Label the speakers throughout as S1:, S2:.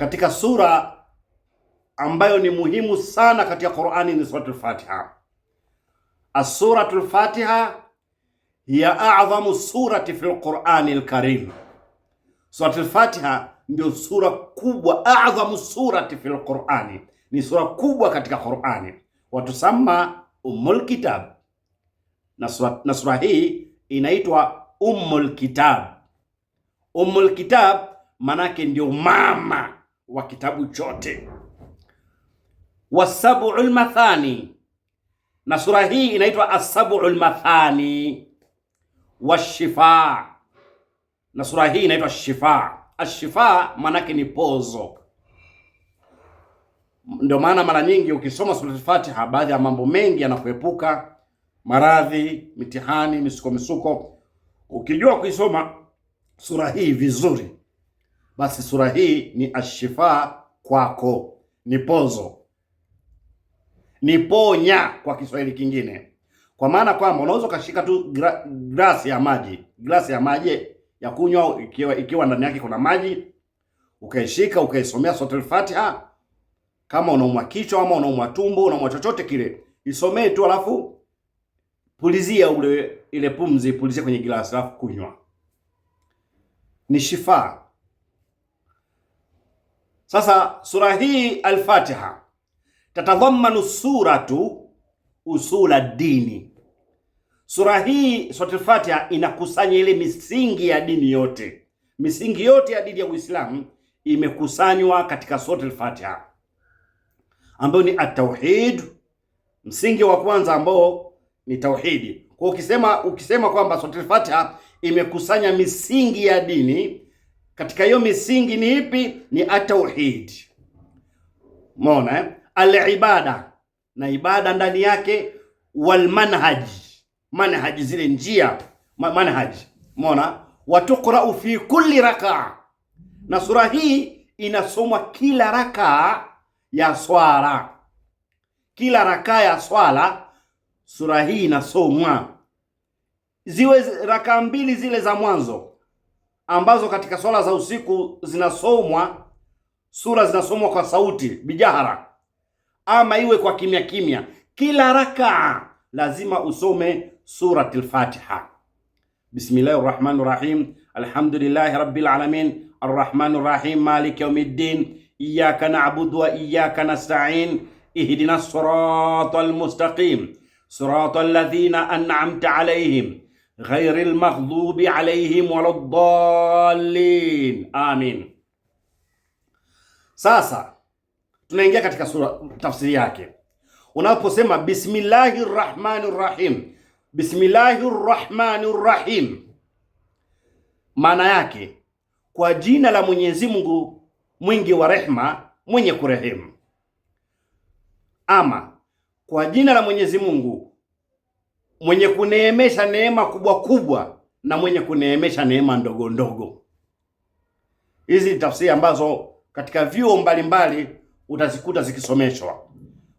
S1: katika sura ambayo ni muhimu sana katika Qur'ani ni suratul Fatiha. As-suratul Fatiha hiya a'zamu surati fil Qur'ani al-Karim. Suratul Fatiha ndio sura kubwa, a'zamu surati fil Qur'ani, ni sura kubwa katika Qur'ani. Watusama Ummul Kitab, na sura hii inaitwa Ummul Kitab. Ummul Kitab manake ndio mama wa kitabu chote. Wasab'ul Mathani, na sura hii inaitwa As-Sab'ul Mathani. Washifa, na sura hii inaitwa Shifa. Ashifa manake ni pozo. Ndio maana mara nyingi ukisoma sura al-Fatiha baadhi ya mambo mengi yanakuepuka, maradhi, mitihani, misuko. Ukijua kuisoma sura hii vizuri, basi sura hii ni ashifa kwako, ni pozo, ni ponya kwa Kiswahili kingine. Kwa maana kwamba unaweza ukashika tu glasi ya maji ya kunywa, ikiwa ndani yake kuna maji, ukaishika ukaisomea sura al-Fatiha. Kama unaumwa kichwa ama unaumwa tumbo, unaumwa chochote kile, isomee tu, alafu pulizia ile pumzi, pulizia kwenye glasi, alafu kunywa. Ni shifa. Sasa sura hii al-Fatiha tatadhammanu suratu usula dini. Sura hii, sura al-Fatiha, inakusanya ile misingi ya dini yote. Misingi yote ya dini ya Uislamu imekusanywa katika sura al-Fatiha, ambayo ni at-tauhid, msingi wa kwanza ambao ni tauhidi. Kwa ukisema kwamba sura al-Fatiha imekusanya misingi ya dini, katika hiyo misingi ni ipi? Ni at-tauhid. Umeona al-ibada, na ibada ndani yake, wal manhaj, zile njia, manhaj. Umeona, watuqra'u fi kulli raka, na sura hii inasomwa kila raka ya swala. Kila raka ya swala sura hii inasomwa, ziwe raka mbili zile za mwanzo ambazo katika swala za usiku zinasomwa, sura zinasomwa kwa sauti bijahara, ama iwe kwa kimya. Kila raka lazima usome suratul Fatiha. Bismillahir Rahmanir Rahim, alhamdulillahi rabbil alamin, arrahmanir rahim, maliki yawmiddin, iyyaka na'budu wa iyyaka nasta'in, ihdinas siratal mustaqim, siratal ladzina an'amta alayhim ghairil maghdubi alayhim waladdallin, amin. Sasa tunaingia katika sura, tafsiri yake. Unaposema bismillahir rahmanir rahim, bismillahir rahmanir rahim, maana yake kwa jina la Mwenyezi Mungu mwingi wa rehema, mwenye kurehemu. Ama kwa jina la Mwenyezi Mungu mwenye kuneemesha neema kubwa kubwa na mwenye kuneemesha neema ndogo ndogo. Hizi tafsiri ambazo katika vyuo mbalimbali utazikuta zikisomeshwa.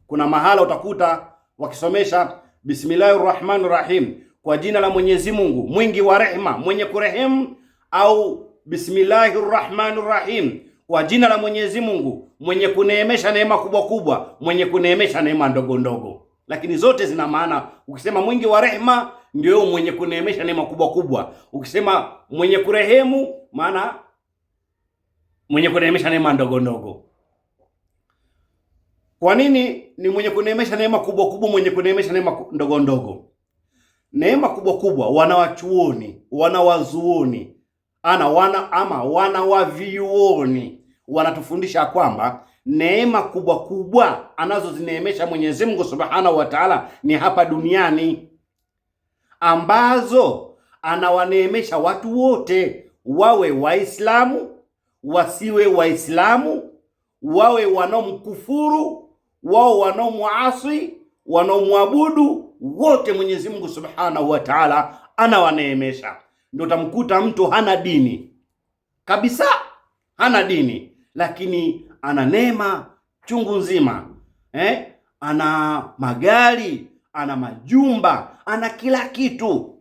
S1: Kuna mahala utakuta wakisomesha bismillahir rahmanir rahim, kwa jina la Mwenyezi Mungu mwingi wa rehema, mwenye kurehemu, au bismillahir rahmanir rahim, kwa jina la Mwenyezi Mungu mwenye kuneemesha neema kubwa kubwa, mwenye kuneemesha neema ndogo ndogo. Lakini zote zina maana. Ukisema mwingi wa rehema, ndio mwenye kuneemesha neema kubwa kubwa. Ukisema mwenye kurehemu, maana mwenye kuneemesha neema ndogo ndogo. Kwa nini ni mwenye kuneemesha neema kubwa kubwa, mwenye kuneemesha neema ndogo ndogo? Neema kubwa kubwa, wanawachuoni, wanawazuoni, wanawavyuoni wanatufundisha kwamba neema kubwa kubwa anazozineemesha Mwenyezi Mungu Subhanahu wa Ta'ala ni hapa duniani, ambazo anawaneemesha watu wote, wawe Waislamu, wasiwe Waislamu, wawe wanaomkufuru, wao wanaomwasi, wanaomwabudu, wote Mwenyezi Mungu Subhanahu wa Ta'ala anawaneemesha. Ndio utamkuta mtu hana dini kabisa, hana dini, lakini ana neema chungu nzima. Ana magari, ana majumba, ana kila kitu.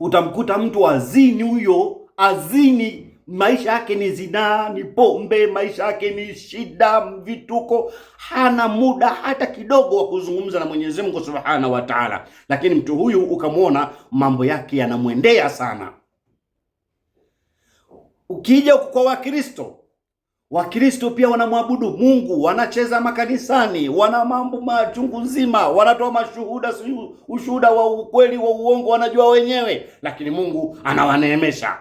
S1: Utamkuta mtu azini, huyo azini maisha yake ni zinaa, ni pombe, maisha yake ni shida, vituko, hana muda hata kidogo wa kuzungumza na Mwenyezi Mungu Subhanahu wa Ta'ala. Lakini mtu huyu ukamwona mambo yake yanamwendea sana. Ukija kwa Wakristo pia wanamwabudu Mungu, wanacheza makanisani, wana mambo machungu nzima, wanatoa mashuhuda, ushuhuda wa ukweli wa uongo, wanajua wenyewe, lakini Mungu anawaneemesha.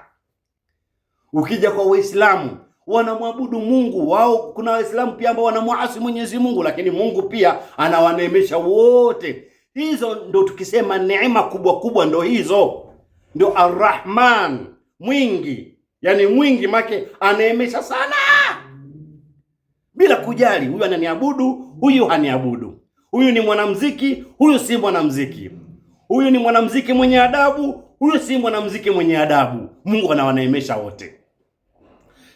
S1: Ukija kwa Waislamu, wanamwabudu Mungu wao, kuna Waislamu pia ambao wanamuasi Mwenyezi Mungu, lakini Mungu pia anawaneemesha wote. Hizo ndo tukisema neema kubwa kubwa, ndo hizo, ndo Ar-Rahman, mwingi. Yani mwingi make aneemesha sana, bila kujali huyu ananiabudu, huyu haniabudu, huyu ni mwanamuziki, huyu si mwanamuziki, huyu ni mwanamuziki mwenye adabu, huyu si mwanamuziki mwenye adabu. Mungu anawaneemesha wote.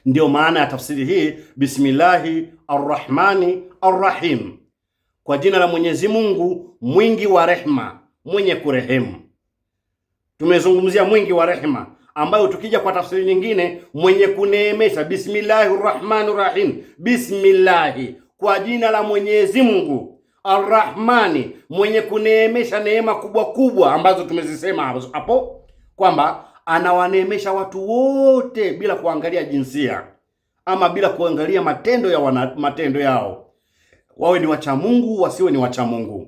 S1: Ndio maana ya tafsiri hii, Bismillahi Arrahmani Arrahim, kwa jina la Mwenyezi Mungu mwingi wa rehma, mwenye kurehemu. Tumezungumzia mwingi wa rehma, ambayo tukija kwa tafsiri nyingine mwenye kuneemesha. Bismillahir Rahmanir Rahim, bismillahi, kwa jina la Mwenyezi Mungu, Arrahmani, mwenye kuneemesha neema kubwa kubwa ambazo tumezisema hapo, kwamba anawaneemesha watu wote bila kuangalia jinsia ama bila kuangalia matendo yao, wawe ni wacha Mungu wasiwe ni wacha Mungu.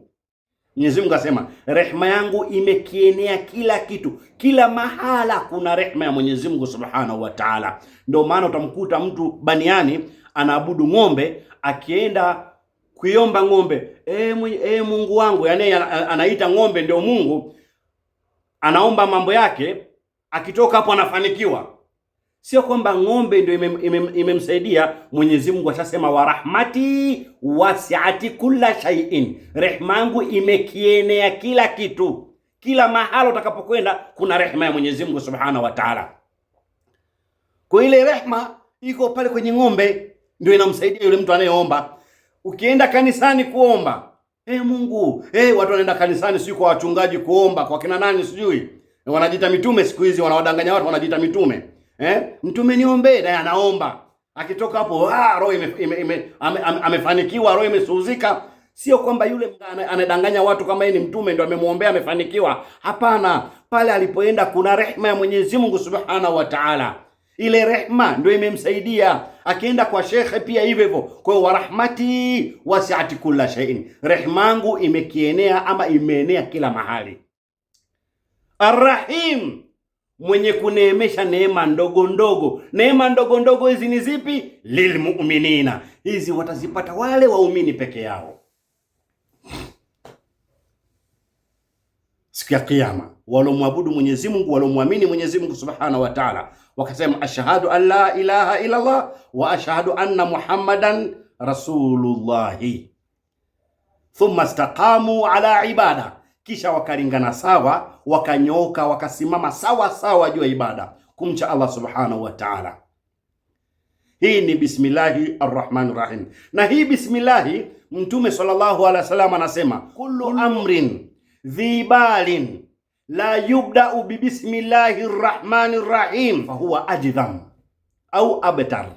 S1: Mwenyezi Mungu asema rehema yangu imekienea kila kitu, kila mahala kuna rehema ya Mwenyezi Mungu Subhanahu wa Ta'ala. Ndio maana utamkuta mtu baniani anaabudu ng'ombe, akienda kuiomba ng'ombe, Mungu wangu, yani anaita ng'ombe ndio Mungu, anaomba mambo yake, akitoka hapo anafanikiwa. Sio kwamba ng'ombe ndio imemsaidia. Mwenyezi Mungu ashasema wa rahmati wasi'ati kulla shay'in, rehema yangu imekienea kila kitu, kila mahala utakapokwenda kuna rehema ya Mwenyezi Mungu Subhanahu wa Ta'ala. Kwa ile rehema iko pale kwenye ng'ombe, ndio inamsaidia yule mtu anayeomba. Ukienda kanisani kuomba, Mungu, watu wanaenda kanisani sio kwa wachungaji kuomba, kwa kina nani sijui, wanajiita mitume siku hizi, wanawadanganya watu, wanajiita mitume. Mtume niombe, naye anaomba. Akitoka hapo roho amefanikiwa, roho imesuzika. Sio kwamba yule anadanganya watu kama yeye ni mtume ndio amemuombea amefanikiwa. Hapana, pale alipoenda kuna rehema ya Mwenyezi Mungu Subhanahu wa Ta'ala. Ile rehema ndio imemsaidia. Akienda kwa shekhe pia hivyo hivyo. Kwa hiyo wa rahmati wasi'ati kulla shay'in, rehema yangu imekienea ama imeenea kila mahali. Arrahim, mwenye kuneemesha neema ndogo ndogo. Neema ndogo ndogo hizi ni zipi? Lilmu'minina, hizi watazipata wale waumini peke yao siku ya Kiyama, walomwabudu Mwenyezi Mungu, walomwamini Mwenyezi Mungu Subhanahu wa Ta'ala, wakasema ashhadu an la ilaha illa Allah wa ashhadu anna Muhammadan Rasulullahi, thumma istaqamu ala ibada, kisha wakalingana sawa, wakanyooka, wakasimama sawa sawa juu ya ibada, kumcha Allah Subhanahu wa Ta'ala. Hii ni Bismillahi Arrahmanir Rahim. Na hii bismillahi, Mtume sallallahu alaihi wasallam anasema kullu amrin dhibalin la yubda'u bi Bismillahir Rahmanir Rahim fa huwa ajdham au abtar,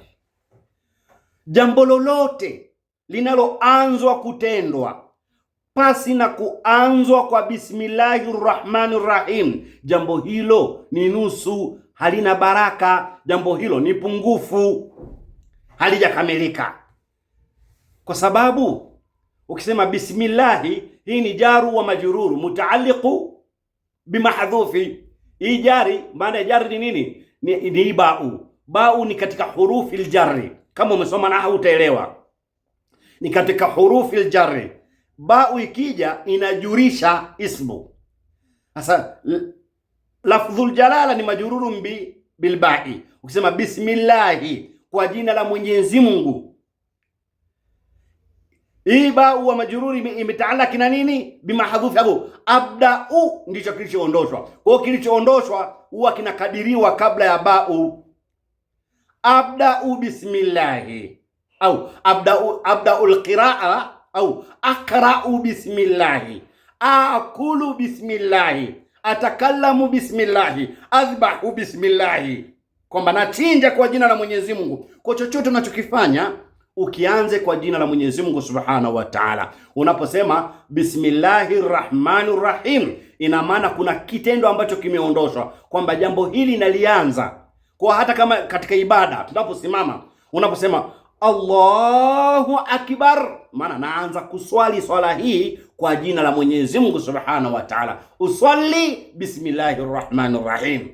S1: jambo lolote linaloanzwa kutendwa pasi na kuanzwa kwa Bismillahir Rahmanir Rahim, jambo hilo ni nusu, halina baraka, jambo hilo ni pungufu, halijakamilika. Kwa sababu ukisema bismillahi, hii ni jaru wa majruru mutaalliqu bimahdhufi. Hii jari, maana jari ni nini? Ni ba'u. Ba'u ni katika hurufi aljarri. Kama umesoma nahwu utaelewa. Ni katika hurufi aljarri. Ba'u ikija inajurisha ismu. Sasa lafdhul jalala ni majrurun bil ba'i. Ukisema bismillahi, kwa jina la Mwenyezi Mungu, hii ba'u wa majruri imetaalaki na nini? Bimahdhufi. Hapo abda'u ndicho kilichoondoshwa. Kwa hiyo kilichoondoshwa huwa kinakadiriwa kabla ya ba'u. Abda'u bismillahi, au abda'ul qira'a, au aqra'u bismillahi, akulu bismillahi, atakallamu bismillahi, adhbahu bismillahi. kwamba nachinja kwa jina la Mwenyezi Mungu. Kwa chochote unachokifanya ukianze kwa jina la Mwenyezi Mungu Subhanahu wa Ta'ala. Unaposema Bismillahir Rahmanir Rahim, ina maana kuna kitendo ambacho kimeondoshwa, kwamba jambo hili nalianza. Kwa hata kama katika ibada tunaposimama, unaposema Allahu Akbar, maana naanza kuswali swala hii kwa jina la Mwenyezi Mungu Subhanahu wa Ta'ala. Uswali Bismillahir Rahmanir Rahim.